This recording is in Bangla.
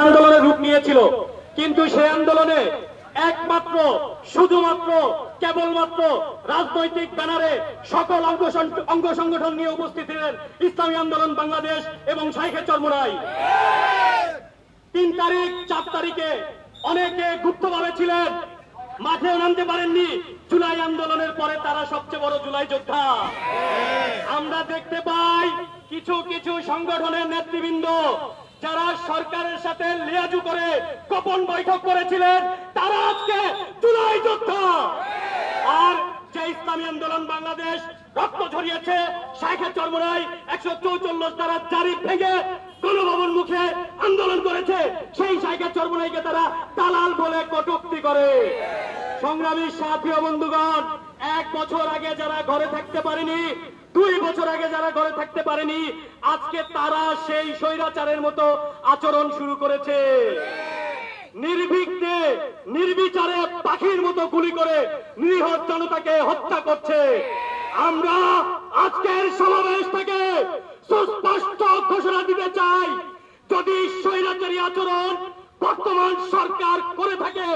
আন্দোলনের রূপ নিয়েছিল, কিন্তু সেই আন্দোলনে একমাত্র শুধুমাত্র কেবলমাত্র রাজনৈতিক ব্যানারে সকল অঙ্গ সংগঠন নিয়ে উপস্থিত ছিলেন ইসলামী আন্দোলন বাংলাদেশ এবং শাইখে চরমোনাই। 3 তারিখ 4 তারিখে অনেকে গুপ্তভাবে ছিলেন, মাঠেও নামতে পারেননি। জুলাই আন্দোলনের পরে তারা সবচেয়ে বড় জুলাই যোদ্ধা। আমরা দেখতে পাই কিছু কিছু সংগঠনের নেতৃবৃন্দ যারা সরকারের সাথে লিয়াজু করে গোপন বৈঠক করেছিলেন, তারা আজকে জুলাই যোদ্ধা। আর যে ইসলামী আন্দোলন বাংলাদেশ রক্ত ঝরিয়েছে, শাইখে চরমোনাই 144 ধারা জারি ভেঙে গণভবন মুখে আন্দোলন করেছে, সেই শাইখে চরমোনাইকে তারা দালাল বলে কটূক্তি করে। সংগ্রামী সাথী ও বন্ধুগণ, 1 বছর আগে যারা ঘরে থাকতে পারেনি, 2 বছর আগে যারা ঘরে থাকতে পারেনি, আজকে তারা সেই স্বৈরাচারের মতো আচরণ শুরু করেছে। নির্ভীককে নির্বিচারে পাখির মতো গুলি করে নিরীহ জনতাকে হত্যা করছে। আমরা আজকের সমাবেশ থেকে সুস্পষ্ট ঘোষণা দিতে চাই, যদি স্বৈরাচারী আচরণ বর্তমান সরকার করে থাকে,